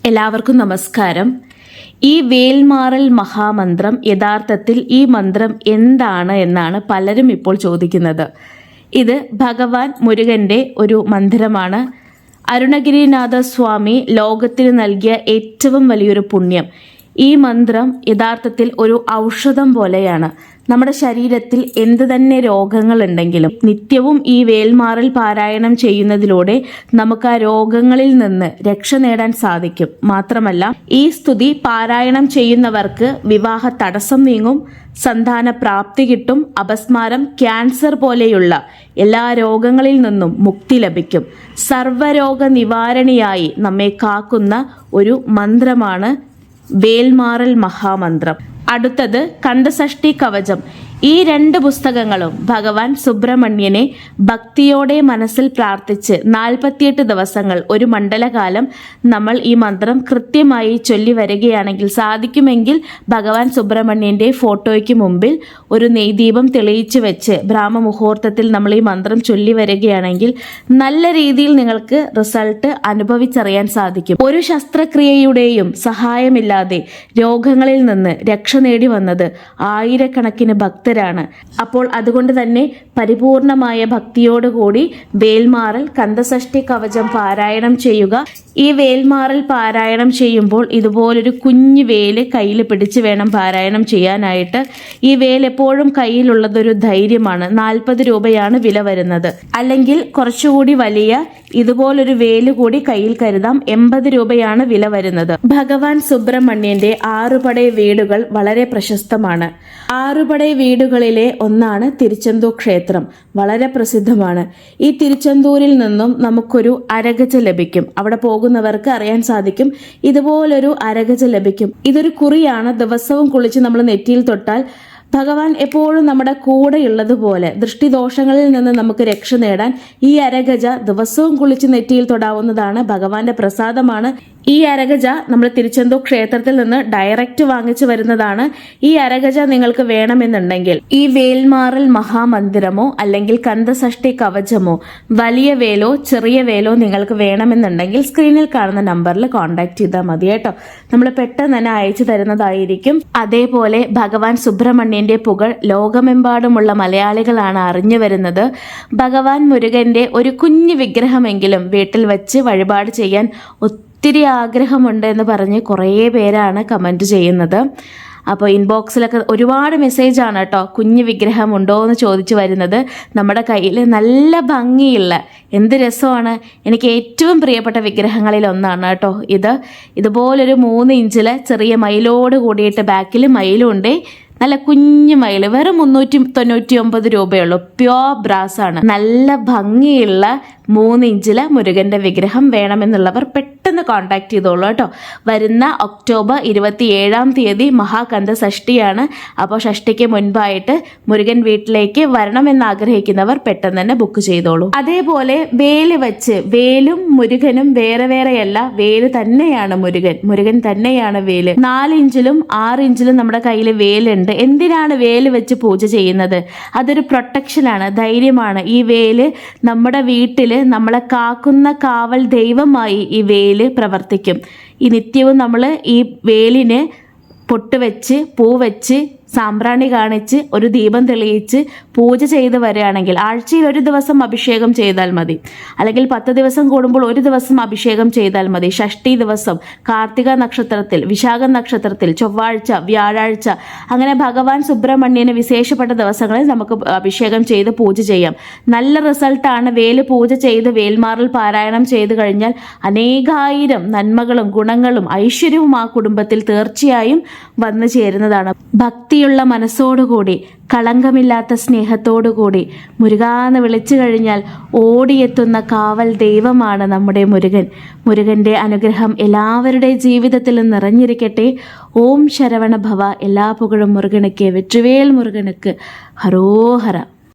എല്ലാവർക്കും നമസ്കാരം. ഈ വേൽമാറൽ മഹാമന്ത്രം യഥാർത്ഥത്തിൽ ഈ മന്ത്രം എന്താണ് എന്നാണ് പലരും ഇപ്പോൾ ചോദിക്കുന്നത്. ഇത് ഭഗവാൻ മുരുകന്റെ ഒരു മന്ത്രമാണ്. അരുണഗിരിനാഥ സ്വാമി ലോകത്തിന് നൽകിയ ഏറ്റവും വലിയൊരു പുണ്യം. ഈ മന്ത്രം യഥാർത്ഥത്തിൽ ഒരു ഔഷധം പോലെയാണ്. നമ്മുടെ ശരീരത്തിൽ എന്ത് തന്നെ രോഗങ്ങളുണ്ടെങ്കിലും നിത്യവും ഈ വേൽമാറൽ പാരായണം ചെയ്യുന്നതിലൂടെ നമുക്ക് ആ രോഗങ്ങളിൽ നിന്ന് രക്ഷ നേടാൻ സാധിക്കും. മാത്രമല്ല, ഈ സ്തുതി പാരായണം ചെയ്യുന്നവർക്ക് വിവാഹ തടസ്സം നീങ്ങും, സന്താന പ്രാപ്തി കിട്ടും, അപസ്മാരം, ക്യാൻസർ പോലെയുള്ള എല്ലാ രോഗങ്ങളിൽ നിന്നും മുക്തി ലഭിക്കും. സർവ്വരോഗ നിവാരണിയായി നമ്മെ കാക്കുന്ന ഒരു മന്ത്രമാണ് വേൽമാറൽ മഹാമന്ത്രം. അടുത്തത് കന്തസഷ്ടി കവചം. ഈ രണ്ട് പുസ്തകങ്ങളും ഭഗവാൻ സുബ്രഹ്മണ്യനെ ഭക്തിയോടെ മനസ്സിൽ പ്രാർത്ഥിച്ച് 48 ദിവസങ്ങൾ, ഒരു മണ്ഡലകാലം നമ്മൾ ഈ മന്ത്രം കൃത്യമായി ചൊല്ലി വരികയാണെങ്കിൽ, സാധിക്കുമെങ്കിൽ ഭഗവാൻ സുബ്രഹ്മണ്യന്റെ ഫോട്ടോയ്ക്ക് മുമ്പിൽ ഒരു നെയ്ദീപം തെളിയിച്ചു വെച്ച് ബ്രാഹ്മമുഹൂർത്തത്തിൽ നമ്മൾ ഈ മന്ത്രം ചൊല്ലി വരികയാണെങ്കിൽ നല്ല രീതിയിൽ നിങ്ങൾക്ക് റിസൾട്ട് അനുഭവിച്ചറിയാൻ സാധിക്കും. ഒരു ശസ്ത്രക്രിയയുടെയും സഹായമില്ലാതെ രോഗങ്ങളിൽ നിന്ന് രക്ഷ നേടി വന്നത് ആയിരക്കണക്കിന് ഭക്തരാണ്. അപ്പോൾ അതുകൊണ്ട് തന്നെ പരിപൂർണമായ ഭക്തിയോടുകൂടി വേൽമാറൽ കന്തസഷ്ടി കവചം പാരായണം ചെയ്യുക. ഈ വേൽമാറൽ പാരായണം ചെയ്യുമ്പോൾ ഇതുപോലൊരു കുഞ്ഞു വേല് കയ്യിൽ പിടിച്ച് വേണം പാരായണം ചെയ്യാനായിട്ട്. ഈ വേൽ എപ്പോഴും കയ്യിലുള്ളതൊരു ധൈര്യമാണ്. 40 രൂപയാണ് വില വരുന്നത്. അല്ലെങ്കിൽ കുറച്ചുകൂടി വലിയ ഇതുപോലൊരു വേല് കൂടി കയ്യിൽ കരുതാം. 80 രൂപയാണ് വില വരുന്നത്. ഭഗവാൻ സുബ്രഹ്മണ്യന്റെ 6 പടൈ വീടുകൾ വളരെ പ്രശസ്തമാണ്. 6 പടൈ വീടുകളിലെ ഒന്നാണ് തിരുച്ചെന്തൂർ ക്ഷേത്രം. വളരെ പ്രസിദ്ധമാണ്. ഈ തിരുച്ചെന്തൂരിൽ നിന്നും നമുക്കൊരു അരഗജ ലഭിക്കും. അവിടെ പോകുന്നവർക്ക് അറിയാൻ സാധിക്കും, ഇതുപോലൊരു അരഗജ ലഭിക്കും. ഇതൊരു കുറിയാണ്. ദിവസവും കുളിച്ച് നമ്മൾ നെറ്റിയിൽ തൊട്ടാൽ ഭഗവാൻ എപ്പോഴും നമ്മുടെ കൂടെയുള്ളതുപോലെ ദൃഷ്ടിദോഷങ്ങളിൽ നിന്ന് നമുക്ക് രക്ഷ നേടാൻ ഈ അരഗജ ദിവസവും കുളിച്ച് നെറ്റിയിൽ തൊടാവുന്നതാണ്. ഭഗവാന്റെ പ്രസാദമാണ്. ഈ അരഗജ നമ്മൾ തിരുച്ചെന്തൂർ ക്ഷേത്രത്തിൽ നിന്ന് ഡയറക്റ്റ് വാങ്ങിച്ചു വരുന്നതാണ്. ഈ അരഗജ നിങ്ങൾക്ക് വേണമെന്നുണ്ടെങ്കിൽ ഈ വേൽമാറൽ മഹാമന്ദിരമോ അല്ലെങ്കിൽ കന്തസഷ്ടി കവചമോ വലിയ വേലോ ചെറിയ വേലോ നിങ്ങൾക്ക് വേണമെന്നുണ്ടെങ്കിൽ സ്ക്രീനിൽ കാണുന്ന നമ്പറിൽ കോൺടാക്ട് ചെയ്താൽ മതി കേട്ടോ. നമ്മൾ പെട്ടെന്ന് തന്നെ അയച്ചു തരുന്നതായിരിക്കും. അതേപോലെ ഭഗവാൻ സുബ്രഹ്മണ്യന്റെ പുകഴ് ലോകമെമ്പാടുമുള്ള മലയാളികളാണ് അറിഞ്ഞു വരുന്നത്. ഭഗവാൻ മുരുകന്റെ ഒരു കുഞ്ഞു വിഗ്രഹമെങ്കിലും വീട്ടിൽ വെച്ച് വഴിപാട് ചെയ്യാൻ ഒത്തിരി ആഗ്രഹമുണ്ട് എന്ന് പറഞ്ഞ് കുറേ പേരാണ് കമൻറ്റ് ചെയ്യുന്നത്. അപ്പോൾ ഇൻബോക്സിലൊക്കെ ഒരുപാട് മെസ്സേജാണ് കേട്ടോ. കുഞ്ഞു വിഗ്രഹം ഉണ്ടോ എന്ന് ചോദിച്ചു വരുന്നത്. നമ്മുടെ കയ്യിൽ നല്ല ഭംഗിയുള്ള, എന്ത് രസമാണ്, എനിക്ക് ഏറ്റവും പ്രിയപ്പെട്ട വിഗ്രഹങ്ങളിൽ ഒന്നാണ് കേട്ടോ ഇത്. ഇതുപോലൊരു 3 ഇഞ്ചിൽ ചെറിയ മയിലോട് കൂടിയിട്ട് ബാക്കിൽ മയിലും ഉണ്ട്. നല്ല കുഞ്ഞു മയിൽ. വെറും 399 രൂപയുള്ളൂ. പ്യോർ ബ്രാസ് ആണ്. നല്ല ഭംഗിയുള്ള 3 ഇഞ്ചിലെ മുരുകന്റെ വിഗ്രഹം വേണമെന്നുള്ളവർ പെട്ടെന്ന് കോൺടാക്ട് ചെയ്തോളൂ കേട്ടോ. വരുന്ന ഒക്ടോബർ 27-ാം തീയതി മഹാകന്ത ഷഷ്ടിയാണ്. അപ്പോൾ ഷഷ്ടിക്ക് മുൻപായിട്ട് മുരുകൻ വീട്ടിലേക്ക് വരണമെന്ന് ആഗ്രഹിക്കുന്നവർ പെട്ടെന്ന് തന്നെ ബുക്ക് ചെയ്തോളൂ. അതേപോലെ വേല് വെച്ച്, വേലും മുരുകനും വേറെ വേറെയല്ല, വേല് തന്നെയാണ് മുരുകൻ, മുരുകൻ തന്നെയാണ് വേല്. 4 ഇഞ്ചിലും 6 ഇഞ്ചിലും നമ്മുടെ കയ്യിൽ വേലുണ്ട്. എന്തിനാണ് വേല് വെച്ച് പൂജ ചെയ്യുന്നത്? അതൊരു പ്രൊട്ടക്ഷനാണ്, ധൈര്യമാണ്. ഈ വേല് നമ്മുടെ വീട്ടില് നമ്മളെ കാക്കുന്ന കാവൽ ദൈവമായി ഈ വേല് പ്രവർത്തിക്കും. ഈ നിത്യവും നമ്മൾ ഈ വേലിന് പൊട്ട് വെച്ച്, പൂ വെച്ച്, സാമ്പ്രാണി കാണിച്ച്, ഒരു ദീപം തെളിയിച്ച് പൂജ ചെയ്ത് വരികയാണെങ്കിൽ ആഴ്ചയിൽ 1 ദിവസം അഭിഷേകം ചെയ്താൽ മതി. അല്ലെങ്കിൽ 10 ദിവസം കൂടുമ്പോൾ 1 ദിവസം അഭിഷേകം ചെയ്താൽ മതി. ഷഷ്ടി ദിവസം, കാർത്തിക നക്ഷത്രത്തിൽ, വിശാഖ നക്ഷത്രത്തിൽ, ചൊവ്വാഴ്ച, വ്യാഴാഴ്ച, അങ്ങനെ ഭഗവാൻ സുബ്രഹ്മണ്യന് വിശേഷപ്പെട്ട ദിവസങ്ങളിൽ നമുക്ക് അഭിഷേകം ചെയ്ത് പൂജ ചെയ്യാം. നല്ല റിസൾട്ടാണ്. വേല് പൂജ ചെയ്ത് വേൽമാറൽ പാരായണം ചെയ്ത് കഴിഞ്ഞാൽ അനേകായിരം നന്മകളും ഗുണങ്ങളും ഐശ്വര്യവും ആ കുടുംബത്തിൽ തീർച്ചയായും വന്നു ചേരുന്നതാണ്. ഭക്തിയുള്ള മനസ്സോടുകൂടി, കളങ്കമില്ലാത്ത സ്നേഹത്തോടുകൂടി മുരുകാന്ന് വിളിച്ചു കഴിഞ്ഞാൽ ഓടിയെത്തുന്ന കാവൽ ദൈവമാണ് നമ്മുടെ മുരുകൻ. മുരുകന്റെ അനുഗ്രഹം എല്ലാവരുടെയും ജീവിതത്തിലും നിറഞ്ഞിരിക്കട്ടെ. ഓം ശരവണ ഭവ. എല്ലാ പുകഴും മുരുകനുക്ക്. വെற்றிவேல் മുരുകനുക്ക്. ഹരോഹര.